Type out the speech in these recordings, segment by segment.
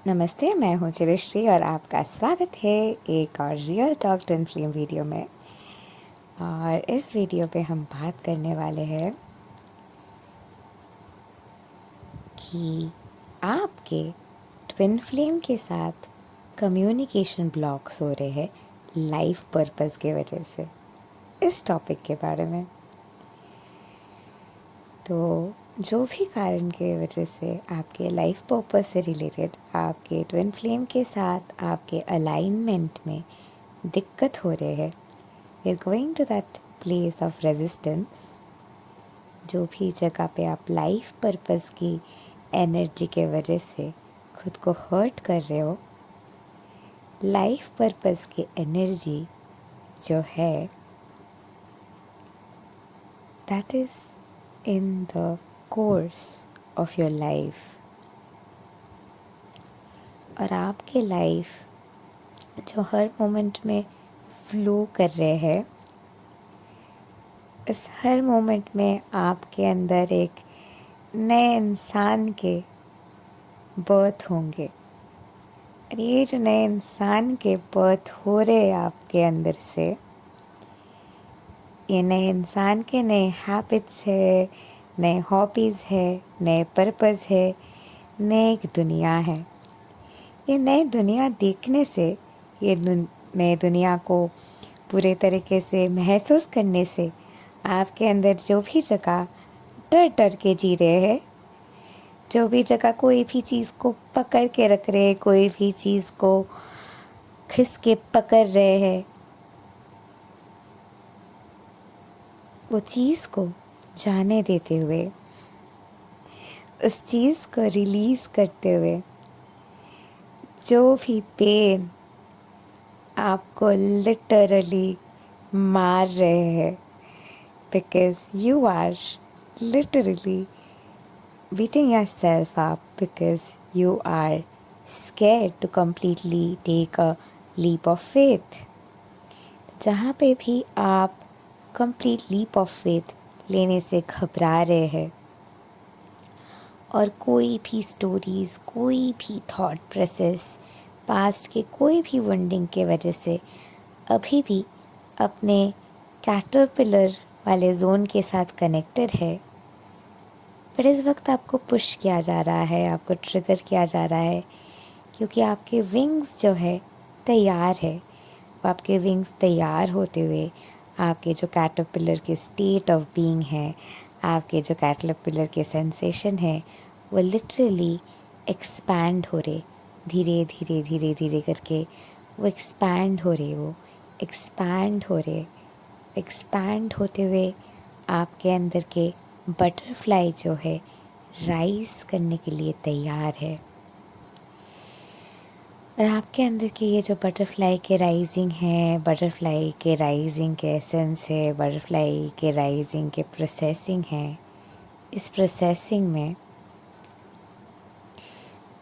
नमस्ते, मैं हूँ चिरश्री और आपका स्वागत है एक और real talk twin flame video में। और इस वीडियो पे हम बात करने वाले हैं कि आपके ट्विन फ्लेम के साथ कम्युनिकेशन ब्लॉक्स हो रहे हैं लाइफ पर्पस के वजह से। इस टॉपिक के बारे में तो जो भी कारण के वजह से आपके लाइफ पर्पस से रिलेटेड आपके ट्विन फ्लेम के साथ आपके अलाइनमेंट में दिक्कत हो रहे हैं, we are going to that place of resistance. जो भी जगह पे आप लाइफ पर्पस की एनर्जी के वजह से खुद को हर्ट कर रहे हो, लाइफ पर्पस की एनर्जी जो है that is in the course of your life. और आपके लाइफ जो हर मोमेंट में फ्लो कर रहे हैं, इस हर मोमेंट में आपके अंदर एक नए इंसान के बर्थ होंगे। और ये जो नए इंसान के बर्थ हो रहे हैं आपके अंदर से, ये नए इंसान के नए हैबिट्स है, नए हॉबीज़ है, नए पर्पस है, नए एक दुनिया है। ये नई दुनिया देखने से, ये नए दुनिया को पूरे तरीके से महसूस करने से आपके अंदर जो भी जगह डर डर के जी रहे हैं, जो भी जगह कोई भी चीज़ को पकड़ के रख रहे हैं, कोई भी चीज़ को खिस के पकड़ रहे हैं, वो चीज़ को जाने देते हुए, उस चीज़ को रिलीज़ करते हुए, जो भी पेन आपको लिटरली मार रहे हैं, because you are literally beating yourself up because you are scared to completely take a leap of faith. जहाँ पे भी आप complete leap of faith लेने से घबरा रहे हैं और कोई भी स्टोरीज़, कोई भी थॉट प्रोसेस, पास्ट के कोई भी वंडिंग के वजह से अभी भी अपने कैटरपिलर वाले जोन के साथ कनेक्टेड है, पर इस वक्त आपको पुश किया जा रहा है, आपको ट्रिगर किया जा रहा है, क्योंकि आपके विंग्स जो है तैयार है। आपके विंग्स तैयार होते हुए आपके जो कैटरपिलर के स्टेट ऑफ बीइंग है, आपके जो कैटरपिलर के सेंसेशन है, वो लिटरली एक्सपैंड हो रहे, धीरे धीरे धीरे धीरे करके वो एक्सपैंड हो रहे, वो एक्सपैंड हो रहे, एक्सपैंड होते हुए आपके अंदर के बटरफ्लाई जो है राइज करने के लिए तैयार है। और आपके अंदर के ये जो बटरफ्लाई के राइजिंग है, बटरफ्लाई के राइजिंग के एसेंस है, बटरफ्लाई के राइजिंग के प्रोसेसिंग है, इस प्रोसेसिंग में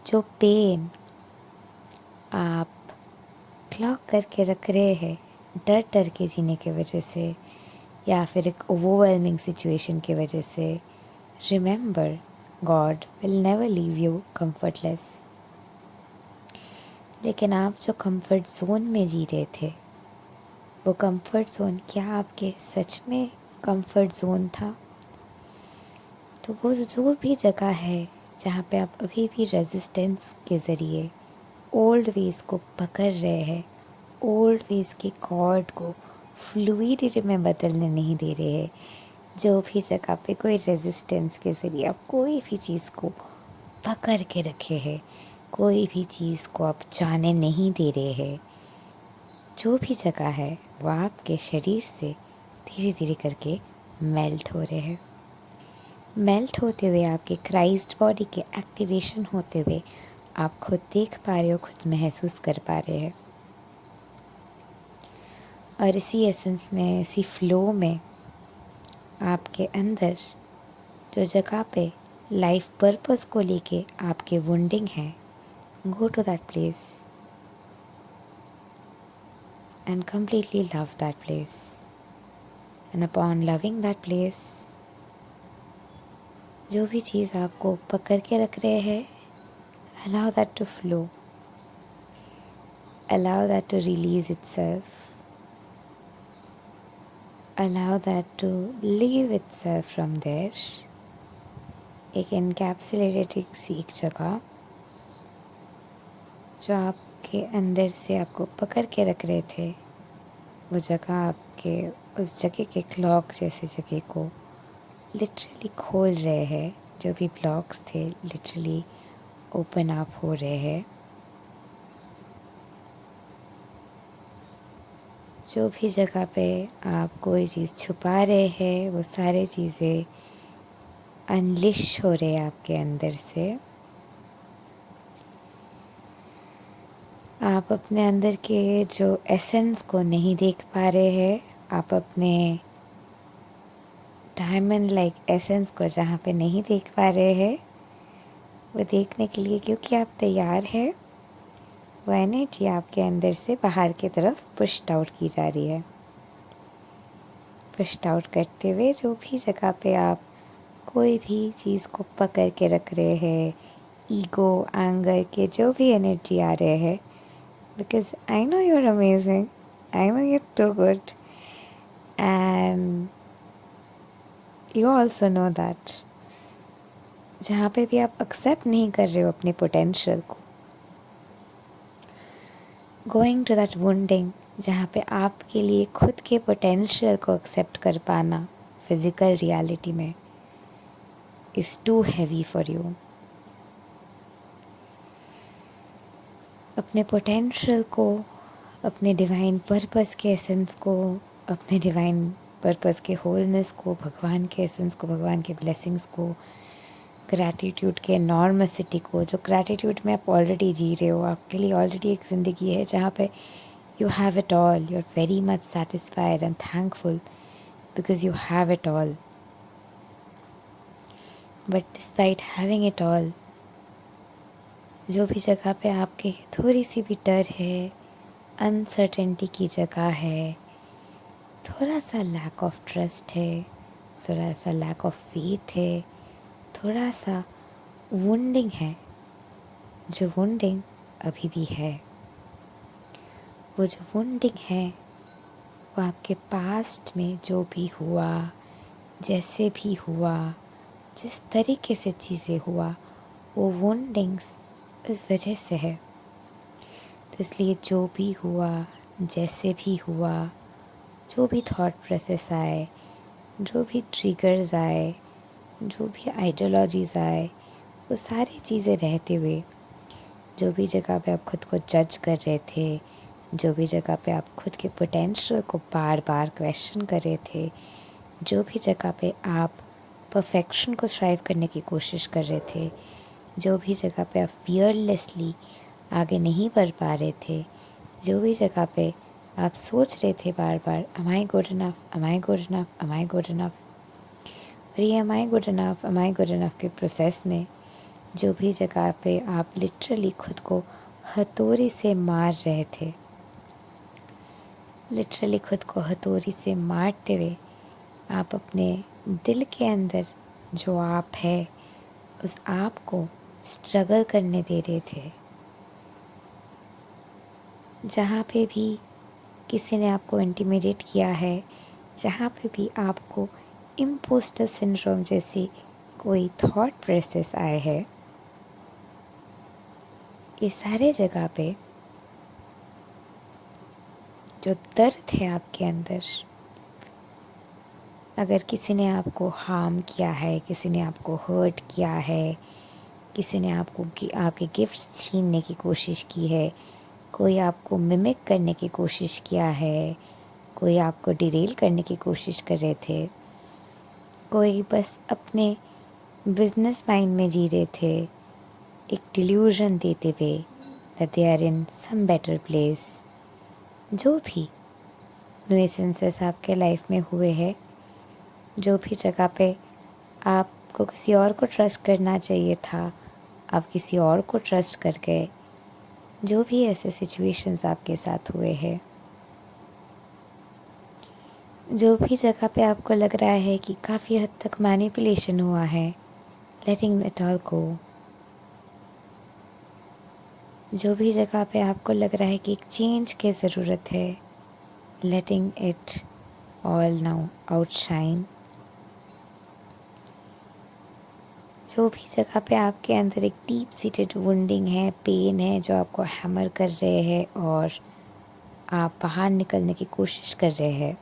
जो पेन आप क्लॉक करके रख रहे हैं डर डर के जीने की वजह से, या फिर एक ओवरवेलमिंग सिचुएशन की वजह से, remember God will never leave you comfortless. लेकिन आप जो कंफर्ट जोन में जी रहे थे, वो कंफर्ट जोन क्या आपके सच में कंफर्ट जोन था? तो वो जो भी जगह है जहाँ पे आप अभी भी रेजिस्टेंस के ज़रिए ओल्ड वेज को पकड़ रहे हैं, ओल्ड वेज के कॉर्ड को फ्लूइडिटी में बदलने नहीं दे रहे हैं, जो भी जगह पे कोई रेजिस्टेंस के ज़रिए आप कोई भी चीज़ को पकड़ के रखे हैं, कोई भी चीज़ को आप जाने नहीं दे रहे हैं, जो भी जगह है वो आपके शरीर से धीरे धीरे करके मेल्ट हो रहे हैं। मेल्ट होते हुए आपके क्राइस्ट बॉडी के एक्टिवेशन होते हुए आप खुद देख पा रहे हो, खुद महसूस कर पा रहे हैं। और इसी एसेंस में, इसी फ्लो में आपके अंदर जो जगह पे लाइफ पर्पस को लेके आपके वुंडिंग है, go to that place and completely love that place. And upon loving that place, जो भी चीज़ आपको पकड़ के रख रहे हैं Allow that to flow. Allow that to release itself. Allow that to leave itself from there. एक encapsulated सी एक जगह जो आपके अंदर से आपको पकड़ के रख रहे थे, वो जगह आपके उस जगह के क्लॉक जैसे जगह को लिटरली खोल रहे हैं. जो भी ब्लॉक्स थे लिटरली ओपन अप हो रहे हैं. जो भी जगह पे आप कोई चीज़ छुपा रहे हैं वो सारे चीज़ें अनलिश हो रहे हैं आपके अंदर से. आप अपने अंदर के जो एसेंस को नहीं देख पा रहे हैं, आप अपने डायमंड लाइक एसेंस को जहाँ पे नहीं देख पा रहे हैं, वो देखने के लिए क्योंकि आप तैयार है, वो एनर्जी आपके अंदर से बाहर की तरफ पुश्ड आउट की जा रही है. पुश्ड आउट करते हुए जो भी जगह पे आप कोई भी चीज़ को पकड़ के रख रहे हैं, ईगो, एंगर के जो भी एनर्जी आ रहे हैं, because I know you're amazing, I know you're too good, and you also know that जहाँ पे भी आप एक्सेप्ट नहीं कर रहे हो अपने पोटेंशियल को, गोइंग टू दैट वुंडिंग जहाँ पे आपके लिए खुद के पोटेंशियल को एक्सेप्ट कर पाना फिज़िकल रियलिटी में is too heavy for you. अपने पोटेंशियल को, अपने डिवाइन पर्पस के एसेंस को, अपने डिवाइन पर्पस के होलनेस को, भगवान के एसेंस को, भगवान के ब्लेसिंग्स को, ग्रैटिट्यूड के नॉर्मसिटी को, जो ग्रैटिट्यूड में आप ऑलरेडी जी रहे हो, आपके लिए ऑलरेडी एक ज़िंदगी है जहाँ पे you have it all, you are very much satisfied and thankful because you have it all. But despite having it all, जो भी जगह पे आपके थोड़ी सी भी डर है, अनसर्टेनिटी की जगह है, थोड़ा सा लैक ऑफ ट्रस्ट है, थोड़ा सा लैक ऑफ फेथ है, थोड़ा सा वुंडिंग है, जो वुंडिंग अभी भी है. वो जो वुंडिंग है वो आपके पास्ट में जो भी हुआ, जैसे भी हुआ, जिस तरीके से चीज़ें हुआ, वो वुंडिंग्स इस वजह से है. तो इसलिए जो भी हुआ, जैसे भी हुआ, जो भी थॉट प्रोसेस आए, जो भी ट्रिगर्स आए, जो भी आइडियोलॉजीज़ आए, वो सारी चीज़ें रहते हुए, जो भी जगह पे आप खुद को जज कर रहे थे, जो भी जगह पे आप खुद के पोटेंशियल को बार बार क्वेश्चन कर रहे थे, जो भी जगह पे आप परफेक्शन को स्ट्राइव करने की कोशिश कर रहे थे, जो भी जगह पे आप फियरलेसली आगे नहीं बढ़ पा रहे थे, जो भी जगह पे आप सोच रहे थे बार बार am I good enough, am I good enough, am I good enough, और ये am I good enough, am I good enough के प्रोसेस में जो भी जगह पे आप लिटरली खुद को हथौड़ी से मार रहे थे, लिटरली खुद को हथौड़ी से मारते हुए आप अपने दिल के अंदर जो आप है उस आप को स्ट्रगल करने दे रहे थे. जहाँ पे भी किसी ने आपको इंटिमिडेट किया है, जहाँ पे भी आपको इम्पोस्टर सिंड्रोम जैसी कोई थॉट प्रोसेस आए है, ये सारे जगह पे जो दर्द है आपके अंदर, अगर किसी ने आपको हार्म किया है, किसी ने आपको हर्ट किया है, किसी ने आपके गिफ्ट्स छीनने की कोशिश की है, कोई आपको मिमिक करने की कोशिश किया है, कोई आपको डिरेल करने की कोशिश कर रहे थे, कोई बस अपने बिजनेस माइंड में जी रहे थे, एक डिल्यूजन देते हुए that they are in some better place. जो भी नुएसेंसेस आपके लाइफ में हुए हैं, जो भी जगह पे आपको किसी और को ट्रस्ट करना चाहिए था, आप किसी और को ट्रस्ट कर गए, जो भी ऐसे सिचुएशंस आपके साथ हुए हैं, जो भी जगह पे आपको लग रहा है कि काफ़ी हद तक मैनिपुलेशन हुआ है, लेटिंग इट ऑल गो. जो भी जगह पे आपको लग रहा है कि एक चेंज की ज़रूरत है, letting it all now outshine. जो भी जगह पे आपके अंदर एक डीप सीटेड वुंडिंग है, पेन है जो आपको हैमर कर रहे हैं और आप बाहर निकलने की कोशिश कर रहे हैं,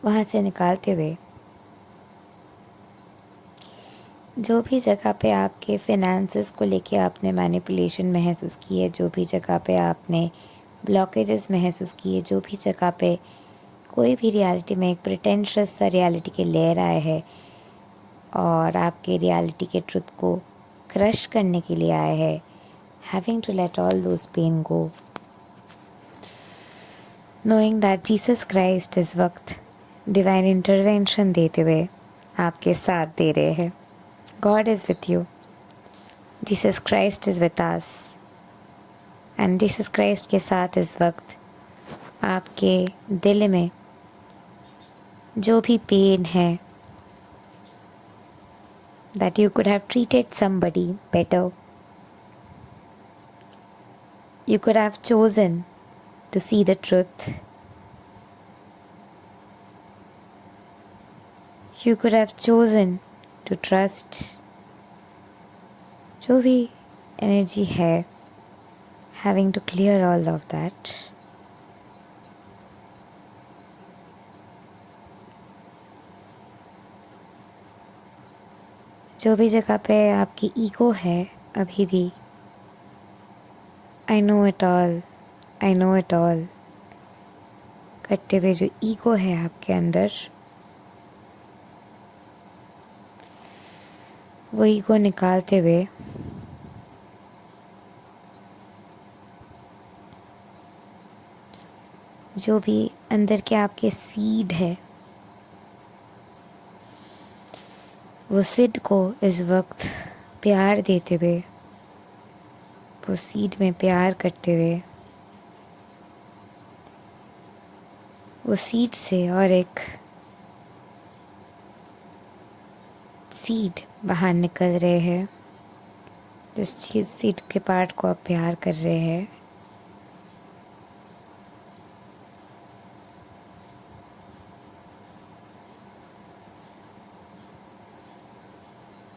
वहाँ से निकालते हुए जो भी जगह पे आपके फिनेंसेस को लेके आपने मैनिपुलेशन महसूस की है, जो भी जगह पे आपने ब्लॉकेजेस महसूस किए, जो भी जगह पे कोई भी रियलिटी में एक प्रिटेंशियस सा रियलिटी के लेयर आए हैं और आपके रियलिटी के ट्रुथ को क्रश करने के लिए आए हैं, having to let all those pain go, knowing that Jesus Christ इस वक्त डिवाइन इंटरवेंशन देते हुए आपके साथ दे रहे हैं। God is with you, Jesus Christ is with us, and Jesus Christ के साथ इस वक्त आपके दिल में जो भी पेन है, that you could have treated somebody better, you could have chosen to see the truth, you could have chosen to trust, जो भी एनर्जी है, having to clear all of that, जो भी जगह पे आपकी ईगो है अभी भी I know it all, I know it all करते हुए जो ईगो है आपके अंदर, वो ईगो निकालते हुए जो भी अंदर के आपके सीड है, वो सीड को इस वक्त प्यार देते हुए, वो सीड में प्यार करते हुए, वो सीड से और एक सीड बाहर निकल रहे हैं, जिस चीज़ सीड के पार्ट को आप प्यार कर रहे हैं,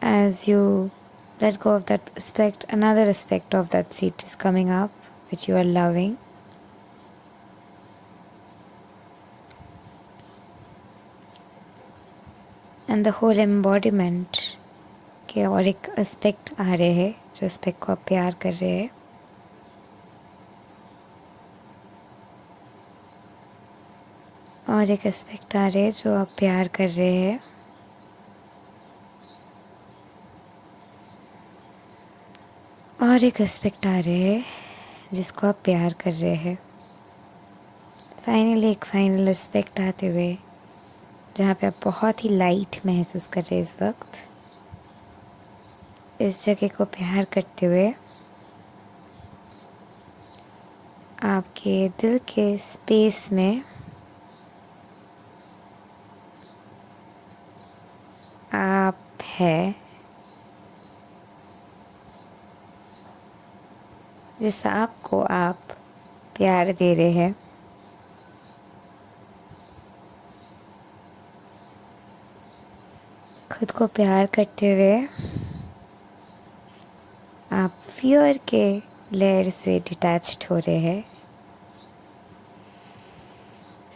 as you let go of that aspect, another aspect of that seed is coming up which you are loving, and the whole embodiment के और एक एस्पेक्ट आ रहे हैं जो एस्पेक्ट को आप प्यार कर रहे हैं, और एक एस्पेक्ट आ रहे हैं जो आप प्यार कर रहे हैं, और एक एस्पेक्ट आ रहे हैं जिसको आप प्यार कर रहे हैं। फाइनली एक फाइनल एस्पेक्ट आते हुए जहाँ पे आप बहुत ही लाइट महसूस कर रहे हैं इस वक्त, इस जगह को प्यार करते हुए आपके दिल के स्पेस में आप है जिस आपको आप प्यार दे रहे हैं, खुद को प्यार करते हुए आप फियर के लेयर से डिटैच्ड हो रहे हैं,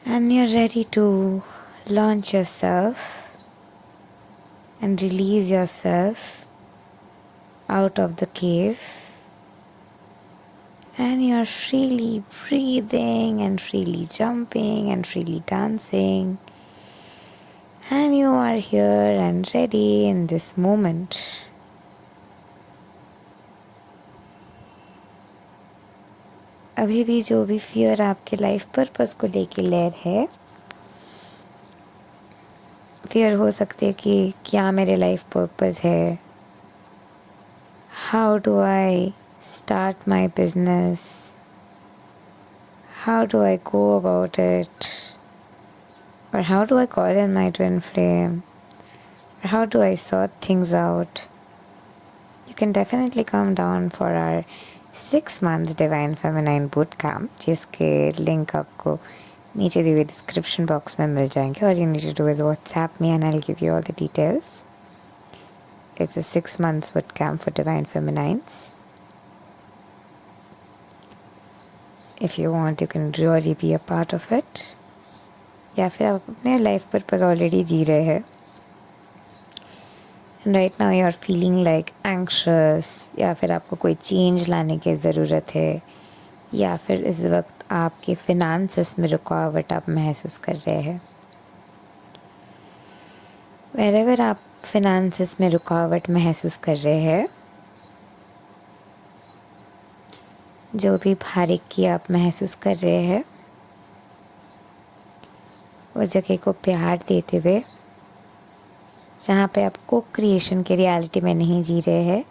and you are ready to launch yourself and release yourself out of the cave, and you are freely breathing and freely jumping and freely dancing, and you are here and ready in this moment. अभी भी जो भी fear आपके life purpose को लेके layer है, fear हो सकती है कि क्या मेरे लाइफ पर्पस है, how do I start my business, how do I go about it, और how do I call in my twin flame, और how do I sort things out. You can definitely come down for our 6 months divine feminine boot camp, जिसके link आपको नीचे दिए हुए description box में मिल जाएंगे. और you need to do is WhatsApp me and I will give you all the details. It's a 6 months boot camp for divine feminines. If you want, you can really be a part of it. या फिर आप अपने life purpose already जी रहे हैं and right now you are feeling like anxious, या फिर आपको कोई चेंज लाने की ज़रूरत है, या फिर इस वक्त आपके फिनांसेस में रुकावट आप महसूस कर रहे हैं. वेरेवर आप फिनांसेस में रुकावट महसूस कर रहे हैं, जो भी भारीकी आप महसूस कर रहे हैं, वो जगह को प्यार देते हुए, जहाँ पे आप को क्रिएशन के रियलिटी में नहीं जी रहे हैं,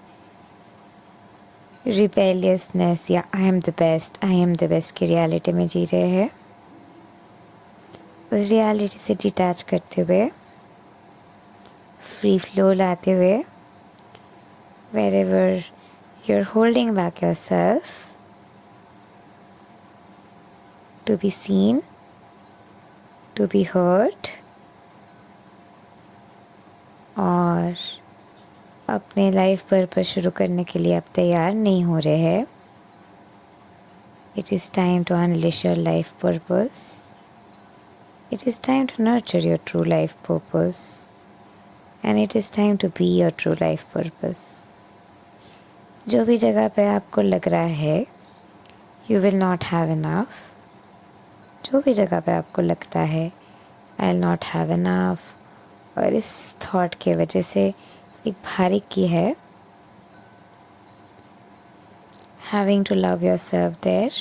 रिबेलियसनेस या आई एम द बेस्ट की रियलिटी में जी रहे हैं, उस रियलिटी से डिटैच करते हुए, फ्री फ्लो लाते हुए, wherever you're holding back yourself to be seen, to be heard, और अपने लाइफ पर्पस शुरू करने के लिए आप तैयार नहीं हो रहे हैं. It is time to unleash your life purpose. It is time to nurture your true life purpose. And it is time to be your true life purpose. जो भी जगह पे आपको लग रहा है you will not have enough, जो भी जगह पे आपको लगता है I'll not have enough, और इस थॉट के वजह से एक भारीकी है, having to love yourself there.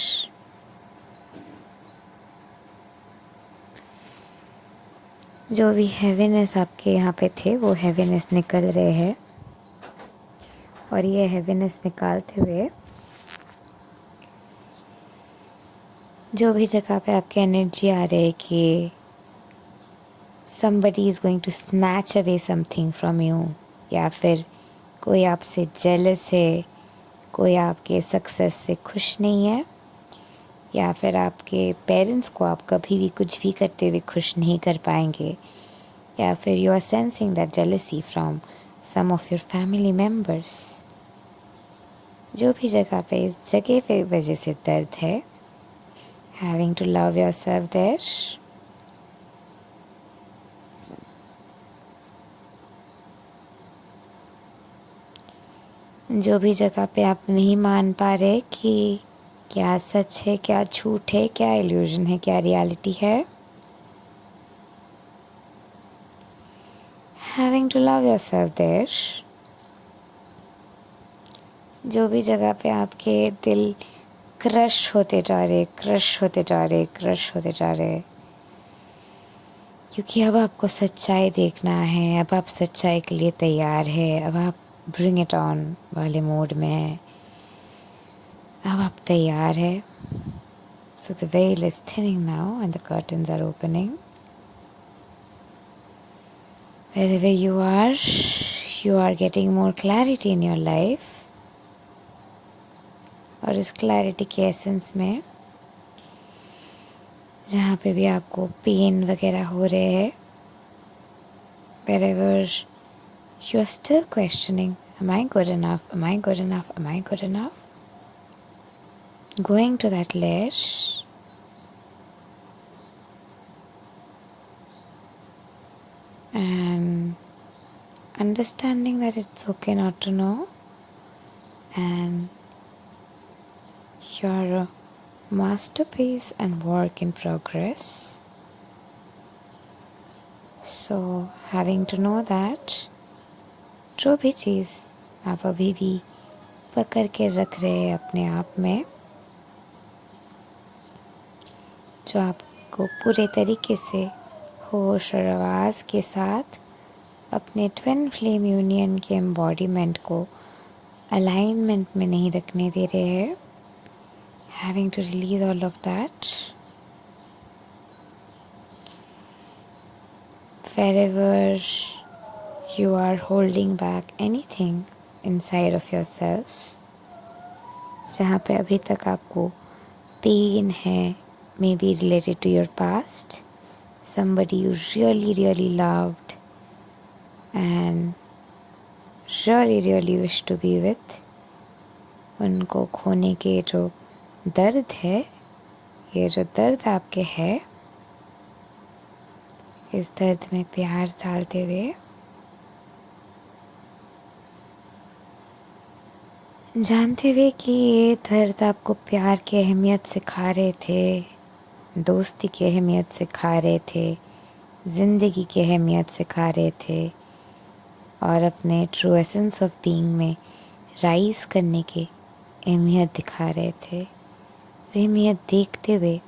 जो भी हैवीनेस आपके यहाँ पे थे वो हैवीनेस निकल रहे हैं, और ये हैवीनेस निकालते हुए जो भी जगह पे आपकी एनर्जी आ रही है कि somebody is going to snatch away something from you, या फिर कोई आपसे जेलस है, कोई आपके सक्सेस से खुश नहीं है, या फिर आपके पेरेंट्स को आप कभी भी कुछ भी करते हुए खुश नहीं कर पाएंगे, या फिर you are sensing that jealousy from some of your family members. जो भी जगह पे इस जगह पे वजह से दर्द है, having to love yourself there. जो भी जगह पे आप नहीं मान पा रहे कि क्या सच है, क्या झूठ है, क्या इल्यूजन है, क्या रियलिटी है, having to love yourself there. जो भी जगह पे आपके दिल क्रश होते जा रहे, क्योंकि अब आपको सच्चाई देखना है, अब आप सच्चाई के लिए तैयार है, अब आप ब्रिंग इट ऑन वाले मोड में है, अब आप तैयार है. So the veil is thinning now and the curtains are opening. Wherever you are getting more clarity in your life. और इस क्लैरिटी के एसेंस में जहाँ पे भी आपको पेन वगैरह हो रहे हैं, wherever you are still questioning, am I good enough, am I good enough, am I good enough? Going to that layer and understanding that it's okay not to know, and you're a masterpiece and work in progress. So having to know that जो भी चीज़ आप अभी भी पकड़ के रख रहे हैं अपने आप में, जो आपको पूरे तरीके से होश और आवाज़ के साथ अपने ट्विन फ्लेम यूनियन के एम्बॉडीमेंट को अलाइनमेंट में नहीं रखने दे रहे हैं, having to release all of that. Wherever you are holding back anything inside of yourself, जहाँ पे अभी तक आपको पेन है, may be related to your past, somebody you really loved and really wish to be with, उनको खोने के जो दर्द है, ये जो दर्द आपके है, इस दर्द में प्यार डालते हुए जानते हुए कि ये दर्द आपको प्यार की अहमियत सिखा रहे थे, दोस्ती की अहमियत सिखा रहे थे, ज़िंदगी की अहमियत सिखा रहे थे और अपने ट्रू एसेंस ऑफ बीइंग में राइज करने की अहमियत दिखा रहे थे। अहमियत देखते हुए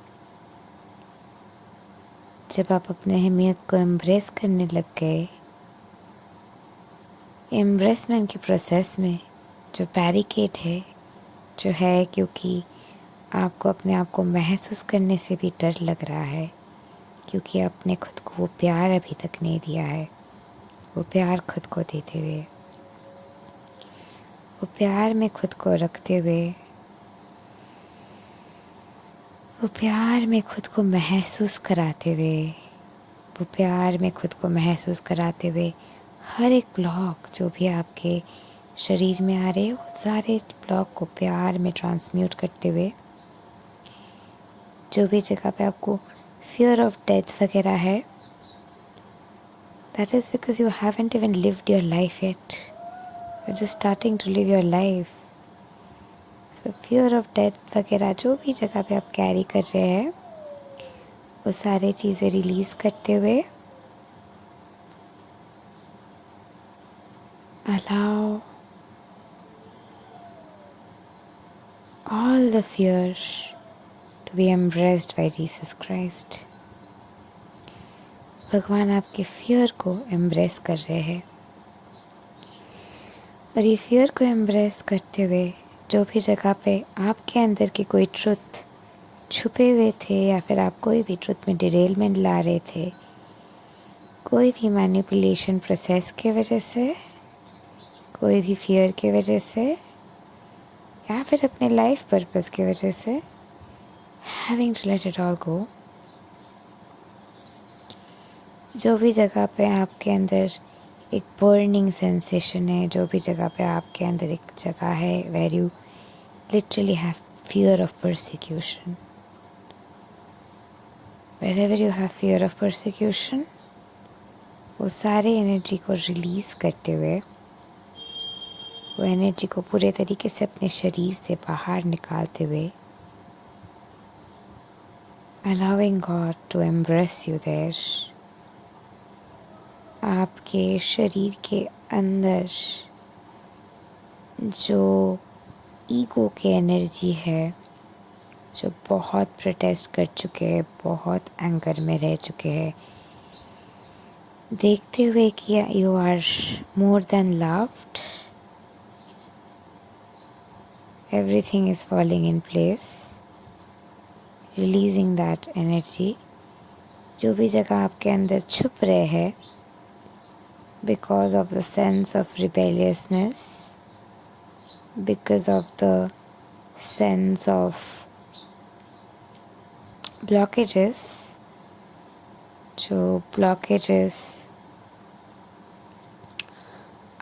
जब आप अपने अहमियत को एम्ब्रेस करने लग गए, एम्ब्रेसमेंट के प्रोसेस में जो बैरिकेड है, जो है क्योंकि आपको अपने आप को महसूस करने से भी डर लग रहा है, क्योंकि आपने खुद को वो प्यार अभी तक नहीं दिया है। वो प्यार खुद को देते हुए, वो प्यार में खुद को रखते हुए, वो प्यार में खुद को महसूस कराते हुए, वो प्यार में खुद को महसूस कराते हुए हर एक ब्लॉक जो भी आपके शरीर में आ रहे, वो सारे ब्लॉक को प्यार में ट्रांसम्यूट करते हुए, जो भी जगह पे आपको फियर ऑफ डेथ वगैरह है, that is because you haven't even lived your life yet, you are just starting to live your life. So fear of death वगैरह जो भी जगह पे आप कैरी कर रहे हैं, वो सारी चीज़ें रिलीज़ करते हुए allow all the fear to be embraced by Jesus Christ. भगवान आपके फियर को एम्ब्रेस कर रहे हैं और ये फियर को एम्ब्रेस करते हुए जो भी जगह पे आपके अंदर के कोई ट्रुथ छुपे हुए थे या फिर आप कोई भी ट्रुथ में डिरेलमेंट ला रहे थे, कोई भी मैनिपुलेशन प्रोसेस के वजह से, कोई भी फियर के वजह से या फिर अपने लाइफ पर्पस की वजह से, having to let it all go. जो भी जगह पे आपके अंदर एक बर्निंग सेंसेशन है, जो भी जगह पे आपके अंदर एक जगह है where you literally have fear of persecution, wherever you have fear of persecution, वो सारे एनर्जी को रिलीज़ करते हुए, वो एनर्जी को पूरे तरीके से अपने शरीर से बाहर निकालते हुए, allowing God to embrace you there, आपके शरीर के अंदर जो ईगो की एनर्जी है, जो बहुत प्रोटेस्ट कर चुके हैं, बहुत एंगर में रह चुके हैं, देखते हुए कि you are more than loved, everything is falling in place, releasing that energy। जो भी जगह आपके अंदर छुप रहे हैं because of the sense of rebelliousness, because of the sense of blockages, जो blockages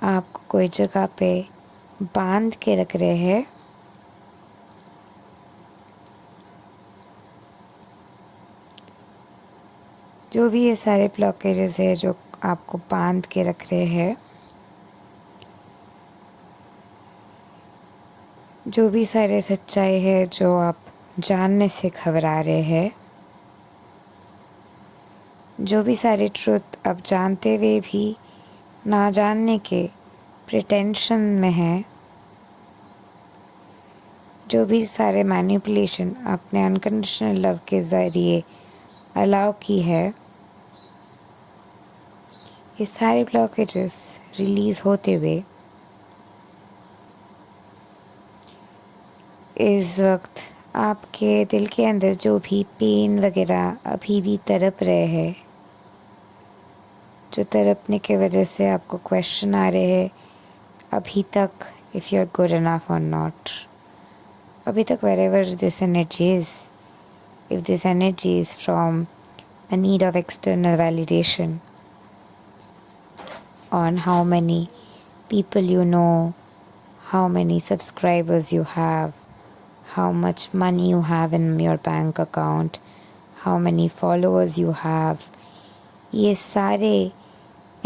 आपको कोई जगह पे बांध के रख रहे हैं, जो भी ये सारे ब्लॉकेजेस है जो आपको बांध के रख रहे हैं, जो भी सारे सच्चाई है जो आप जानने से घबरा रहे हैं, जो भी सारे ट्रुथ आप जानते हुए भी ना जानने के प्रिटेंशन में है, जो भी सारे मैनिपुलेशन आपने अनकंडीशनल लव के ज़रिए अलाउ की है, ये सारे ब्लॉकेजेस रिलीज़ होते हुए इस वक्त आपके दिल के अंदर जो भी पेन वगैरह अभी भी तड़प रहे हैं, जो तड़पने के वजह से आपको क्वेश्चन आ रहे हैं अभी तक if you are good enough और नॉट, अभी तक wherever this energy is, if this energy is from a need of external validation on how many people you know, how many subscribers you have, how much money you have in your bank account, how many followers you have, ये सारे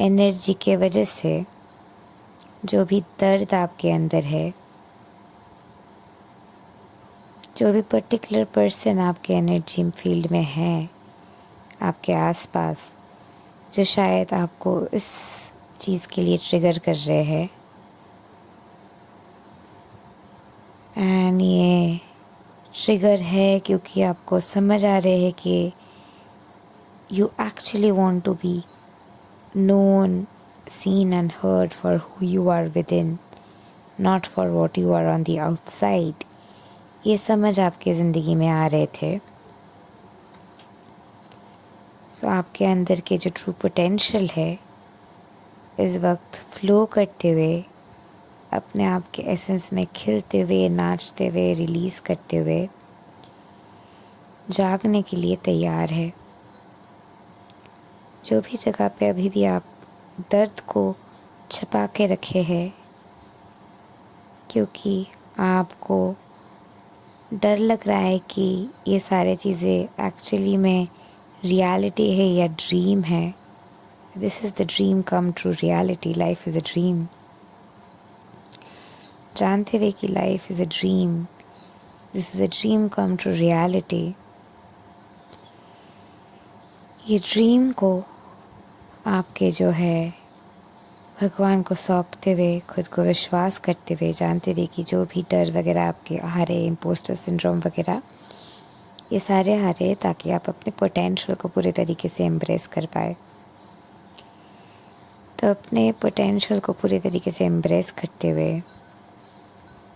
energy के वजह से जो भी दर्द आपके अंदर है, जो भी पर्टिकुलर पर्सन आपके एनर्जी फील्ड में है, आपके आसपास, जो शायद आपको इस चीज़ के लिए ट्रिगर कर रहे हैं, एंड ये ट्रिगर है क्योंकि आपको समझ आ रहे है कि you actually want to be known, seen and heard for who you are within, not for what you are on the outside. ये समझ आपके ज़िंदगी में आ रहे थे. सो आपके अंदर के जो ट्रू पोटेंशियल है इस वक्त फ्लो करते हुए, अपने आप के एसेंस में खिलते हुए, नाचते हुए, रिलीज़ करते हुए जागने के लिए तैयार है. जो भी जगह पे अभी भी आप दर्द को छुपा के रखे हैं क्योंकि आपको डर लग रहा है कि ये सारे चीज़ें एक्चुअली में रियलिटी है या ड्रीम है. This is the dream come true reality. Life is a dream. जानते हुए कि life is a dream, this is a dream come true reality. ये ड्रीम को आपके जो है भगवान को सौंपते हुए, खुद को विश्वास करते हुए, जानते हुए कि जो भी डर वगैरह आपके आ रहे, इम्पोस्टर सिंड्रोम वगैरह, ये सारे आ रहे ताकि आप अपने पोटेंशियल को पूरे तरीके से एम्ब्रेस कर पाए. तो अपने पोटेंशियल को पूरे तरीके से एम्ब्रेस करते हुए,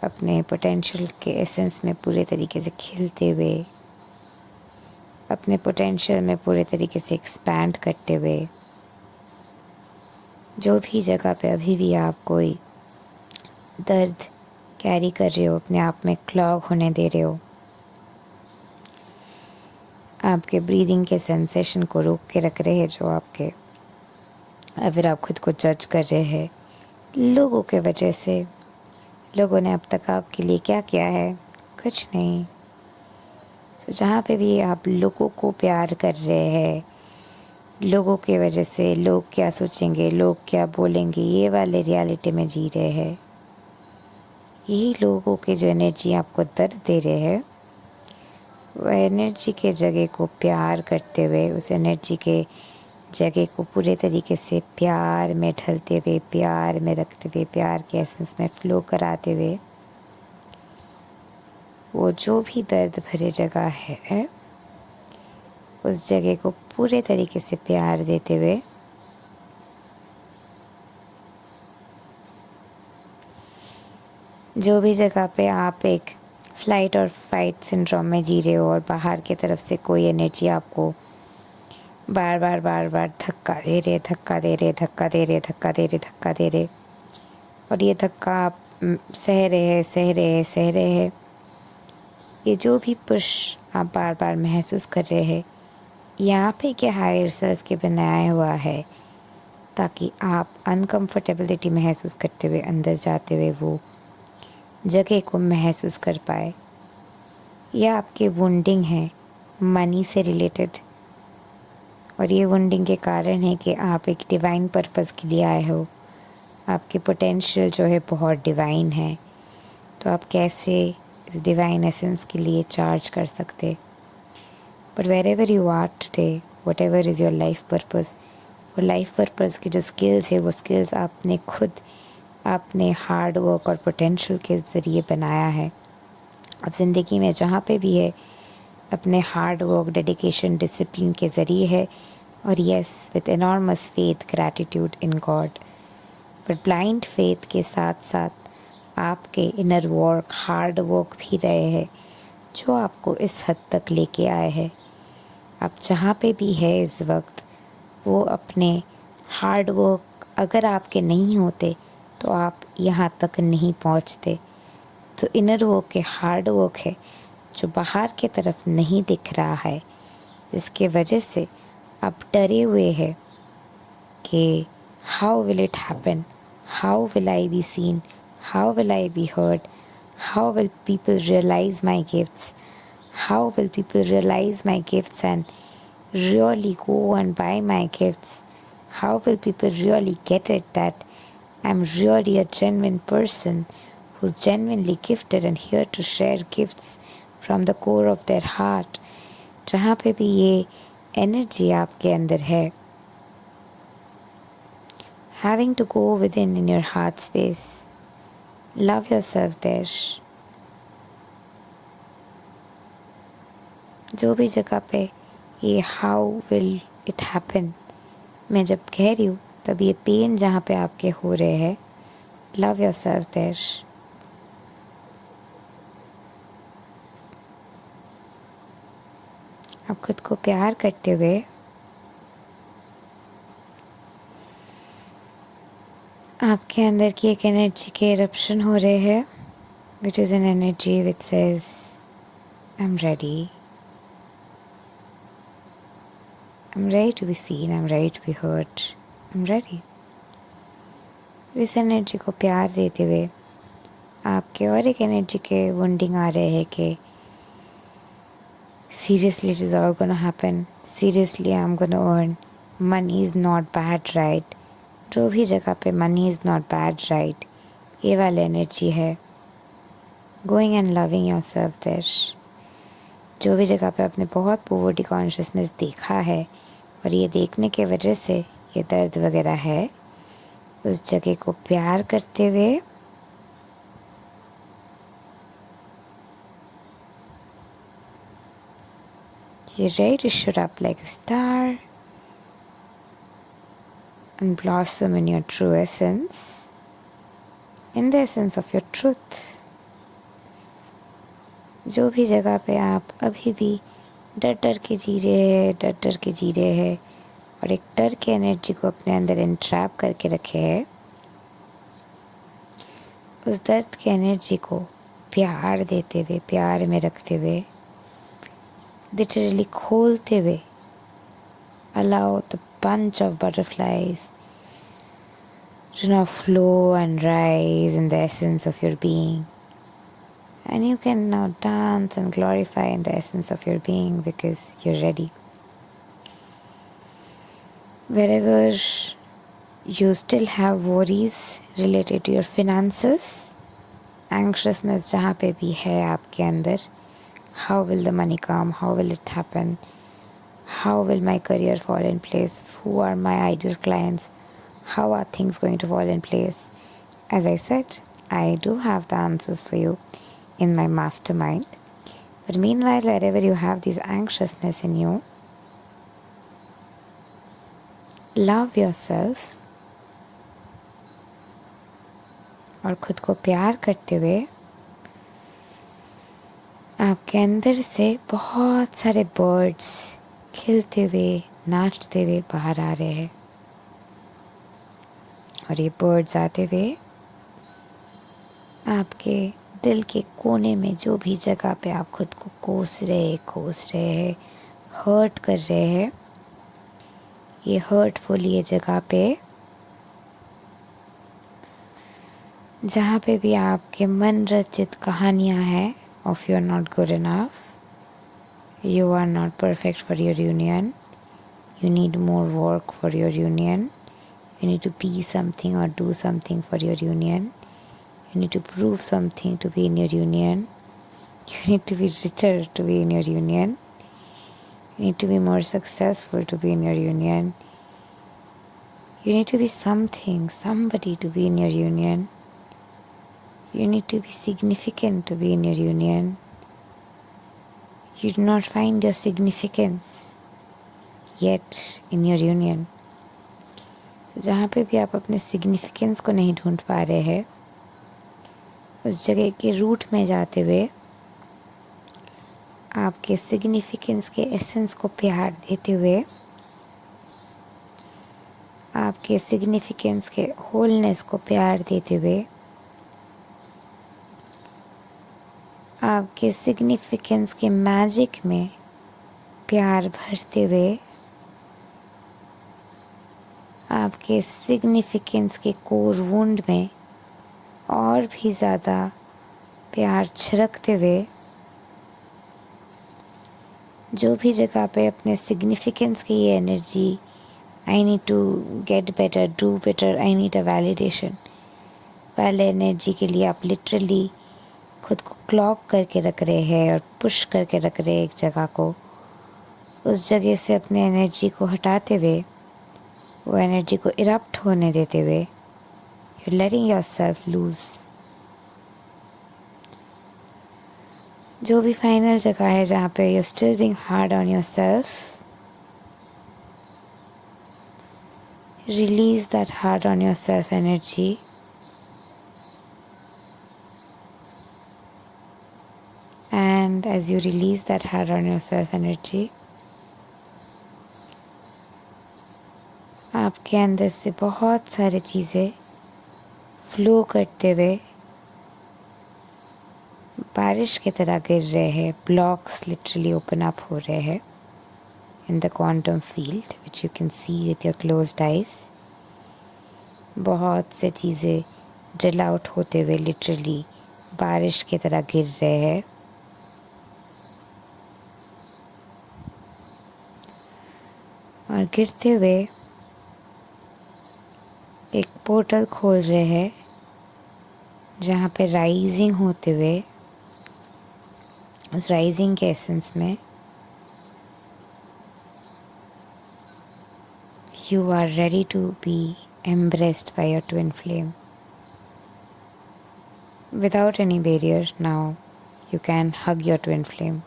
अपने पोटेंशियल के एसेंस में पूरे तरीके से खिलते हुए, अपने पोटेंशियल में पूरे तरीके से एक्सपैंड करते हुए, जो भी जगह पे अभी भी आप कोई दर्द कैरी कर रहे हो, अपने आप में क्लॉग होने दे रहे हो, आपके ब्रीदिंग के सेंसेशन को रोक के रख रहे हैं, जो आपके अगर आप खुद को जज कर रहे हैं लोगों के वजह से, लोगों ने अब तक आपके लिए क्या किया है, कुछ नहीं. तो जहाँ पे भी आप लोगों को प्यार कर रहे हैं, लोगों के वजह से लोग क्या सोचेंगे, लोग क्या बोलेंगे, ये वाले रियलिटी में जी रहे हैं. यही लोगों के जो एनर्जी आपको दर्द दे रहे हैं, वह एनर्जी के जगह को प्यार करते हुए, उस एनर्जी के जगह को पूरे तरीके से प्यार में ढलते हुए, प्यार में रखते हुए, प्यार के एसेंस में फ़्लो कराते हुए, वो जो भी दर्द भरे जगह है उस जगह को पूरे तरीके से प्यार देते हुए जो भी जगह पे आप एक फ़्लाइट और फाइट सिंड्रोम में जी रहे हो और बाहर की तरफ से कोई एनर्जी आपको बार बार धक्का दे रहे, धक्का दे रहे, धक्का दे रहे, धक्का दे रहे, धक्का दे रहे, और ये धक्का आप सह रहे हैं, सह रहे हैं, सह रहे हैं. ये जो भी पुश आप बार बार महसूस कर रहे हैं, यहाँ पे क्या हायर सेल्फ के बनाया हुआ है ताकि आप अनकम्फर्टेबिलिटी महसूस करते हुए, अंदर जाते हुए वो जगह को महसूस कर पाए. यह आपके वुंडिंग है मनी से रिलेटेड, और ये वुंडिंग के कारण है कि आप एक डिवाइन पर्पस के लिए आए हो. आपके पोटेंशियल जो है बहुत डिवाइन है, तो आप कैसे इस डिवाइन एसेंस के लिए चार्ज कर सकते. But wherever you are today, whatever is your life purpose, वो लाइफ पर्पस की जो स्किल्स है, वो स्किल्स आपने खुद अपने हार्ड वर्क और पोटेंशियल के ज़रिए बनाया है. अब ज़िंदगी में जहाँ पे भी है, अपने हार्ड वर्क, डेडिकेशन, डिसिप्लिन के ज़रिए है, और yes with enormous faith, gratitude in God. But blind faith के साथ साथ आपके इनर वर्क, हार्ड वर्क भी रहे हैं जो आपको इस हद तक लेके आए हैं. आप जहाँ पे भी है इस वक्त, वो अपने हार्ड वर्क अगर आपके नहीं होते तो आप यहाँ तक नहीं पहुँचते. तो इनर वर्क है, हार्ड वर्क है, जो बाहर के तरफ नहीं दिख रहा है, जिसके वजह से आप डरे हुए हैं कि how will it happen, how will I be seen, how will I be heard, how will people realise my gifts, how will people realize my gifts and really go and buy my gifts? How will people really get it that I'm really a genuine person who's genuinely gifted and here to share gifts from the core of their heart? जहाँ पे भी ये energy आपके अंदर है, having to go within in your heart space, love yourself there. जो भी जगह पे ये हाउ विल इट हैपन मैं जब कह रही हूँ, तब ये पेन जहाँ पे आपके हो रहे हैं, लव योरसेल्फ देयर। आप खुद को प्यार करते हुए आपके अंदर की एक एनर्जी के इरप्शन हो रहे हैं, which is an energy which says I am ready, I'm ready to be seen, I'm ready to be heard, I'm ready. इस एनर्जी को प्यार देते हुए आपके और एक एनर्जी के वंडिंग आ रहे हैं कि seriously it is all gonna happen, seriously I'm gonna earn, money is not bad right, जो भी जगह पे money is not bad right, ये वाली एनर्जी है going and loving yourself there। जो भी जगह पे आपने बहुत पोवर्टी कॉन्शियसनेस देखा है और ये देखने के वजह से ये दर्द वगैरह है, उस जगह को प्यार करते हुए you're ready to shoot up like a star and blossom in your true essence, in the essence of your truth। जो भी जगह पे आप अभी भी डर डर के जी रहे हैं और एक डर की एनर्जी को अपने अंदर इंट्रैप करके रखे है, उस दर्द की एनर्जी को प्यार देते हुए, प्यार में रखते हुए, लिटरली खोलते हुए, allow the bunch of butterflies to now flow and rise in the essence of your being. And you can now dance and glorify in the essence of your being because you're ready. Wherever you still have worries related to your finances, anxiousness जहाँ पे भी है आपके अंदर, how will the money come, how will it happen, how will my career fall in place, who are my ideal clients, how are things going to fall in place? As I said, I do have the answers for you in my mastermind. But meanwhile, wherever you have this anxiousness in you, love yourself और खुद को प्यार करते हुए आपके अंदर से बहुत सारे बर्ड्स खिलते हुए, नाचते हुए बाहर आ रहे हैं। और ये बर्ड्स आते हुए आपके दिल के कोने में जो भी जगह पे आप खुद को कोस रहे हैं, हर्ट कर रहे हैं, ये हर्टफुल ये जगह पे जहाँ पे भी आपके मन रचित कहानियाँ हैं if you are not good enough, you are not perfect for your union, you need more work for your union, you need to be something or do something for your union, you need to prove something to be in your union, you need to be richer to be in your union, you need to be more successful to be in your union, you need to be something, somebody to be in your union, you need to be significant to be in your union. You do not find your significance yet in your union. तो जहाँ पे भी आप अपने significance को नहीं ढूंढ पा रहे हैं, उस जगह के रूट में जाते हुए आपके सिग्निफिकेंस के एसेंस को प्यार देते हुए, आपके सिग्निफिकेंस के होलनेस को प्यार देते हुए, आपके सिग्निफिकेंस के मैजिक में प्यार भरते हुए आपके सिग्निफिकेंस के कोर वुंड में और भी ज़्यादा प्यार छिड़कते हुए जो भी जगह पे अपने सिग्निफिकेंस की ये energy I need to get better, do better, I need a validation वाले एनर्जी के लिए आप लिटरली खुद को क्लॉक करके रख रहे हैं और पुश करके रख रहे हैं एक जगह को, उस जगह से अपने एनर्जी को हटाते हुए, वो एनर्जी को इरप्ट होने देते हुए, यू लेटिंग योरसेल्फ लूज। जो भी फाइनल जगह है जहाँ पे you still being hard on yourself, release that hard on yourself energy and as you release that hard on yourself energy, आपके अंदर से बहुत सारी चीज़ें फ्लो करते हुए बारिश की तरह गिर रहे हैं, ब्लॉक्स लिटरली ओपन अप हो रहे हैं in the quantum field which you can see with your closed eyes. बहुत से चीज़ें ड्रिल आउट होते हुए लिटरली बारिश की तरह गिर रहे हैं। और गिरते हुए एक पोर्टल खोल रहे हैं जहाँ पे राइजिंग होते हुए, उस राइजिंग के एसेंस में you are ready to be embraced by your twin flame. Without any barrier now, you can hug your twin flame.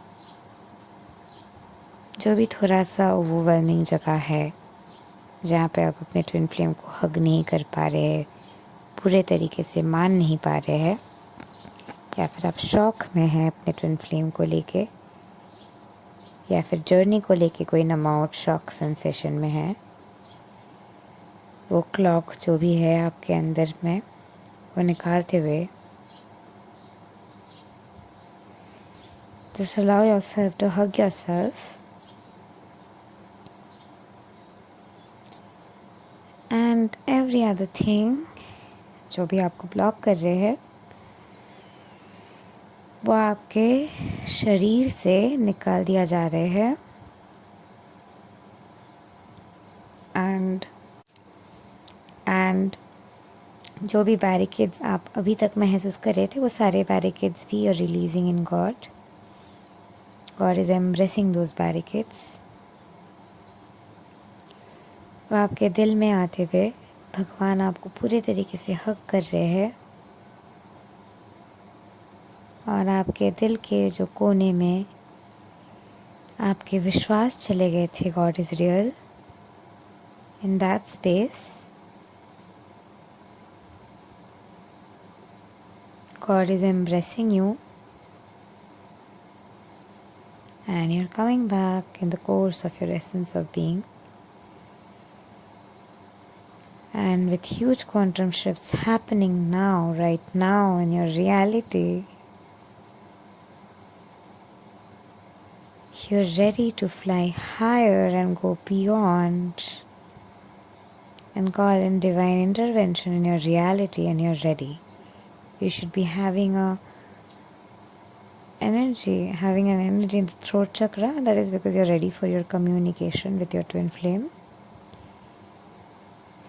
जो भी थोड़ा सा ओवरवेलमिंग जगह है जहाँ पे आप अपने ट्विन फ्लेम को हग नहीं कर पा रहे हैं, पूरे तरीके से मान नहीं पा रहे हैं, या फिर आप शौक में हैं अपने ट्विन फ्लेम को लेके, या फिर जर्नी को लेके कोई नमाउट शॉक सेंसेशन में है, वो क्लॉक जो भी है आपके अंदर में वो निकालते हुए just allow yourself to hug yourself and every other thing जो भी आपको ब्लॉक कर रहे हैं वो आपके शरीर से निकाल दिया जा रहे हैं। एंड जो भी बैरिकेड्स आप अभी तक महसूस कर रहे थे वो सारे बैरिकेड्स भी are releasing in God. God is embracing those barricades. वो आपके दिल में आते हुए भगवान आपको पूरे तरीके से हग कर रहे हैं और आपके दिल के जो कोने में आपके विश्वास चले गए थे, God is real, in that space God is embracing you and you're coming back in the course of your essence of being, and with huge quantum shifts happening now, right now in your reality, you're ready to fly higher and go beyond and call in divine intervention in your reality, and you're ready. You should be having an energy in the throat chakra. That is because you're ready for your communication with your twin flame.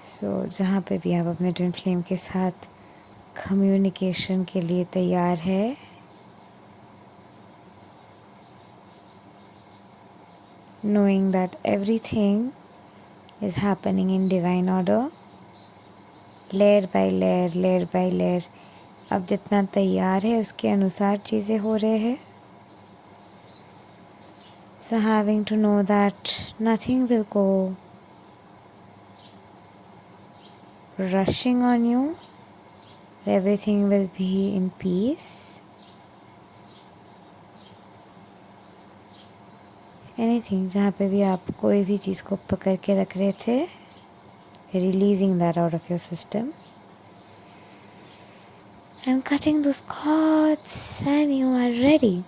So जहाँ पे भी आप अपने twin flame के साथ communication के लिए तैयार है, knowing that everything is happening in divine order, layer by layer, अब जितना तैयार है उसके अनुसार चीज़ें हो रहे हैं। So having to know that nothing will go rushing on you, everything will be in peace. Anything जहाँ पे भी आप कोई भी चीज़ को पकड़ के रख रहे थे, releasing that out of your system and cutting those cords, and you are ready.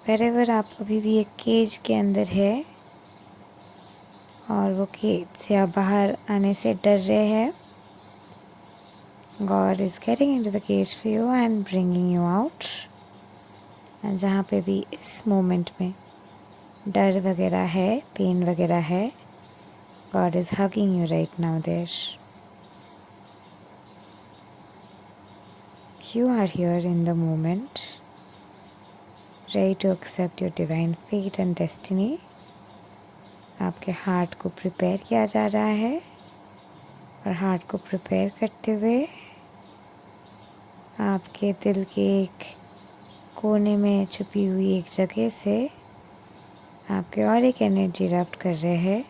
wherever आप अभी भी एक केज के अंदर है और वो केज से आप बाहर आने से डर रहे हैं, God is getting into the cage for you and bringing you out. and जहाँ पे भी इस मोमेंट में डर वगैरह है, पेन वगैरह है, God is hugging you right now there. You are here in the moment, ready to accept your divine fate and destiny. आपके हार्ट को प्रिपेयर किया जा रहा है और हार्ट को प्रिपेयर करते हुए आपके दिल के एक कोने में छुपी हुई एक जगह से आपके और एक एनर्जी रब्ट कर रहे हैं.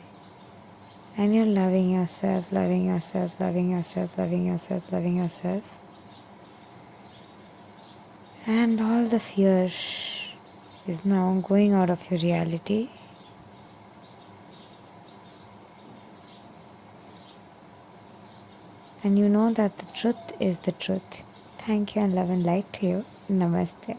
And you're loving yourself, loving yourself, loving yourself, loving yourself, loving yourself. And all the fear is now going out of your reality. And you know that the truth is the truth. Thank you and love and light to you. Namaste.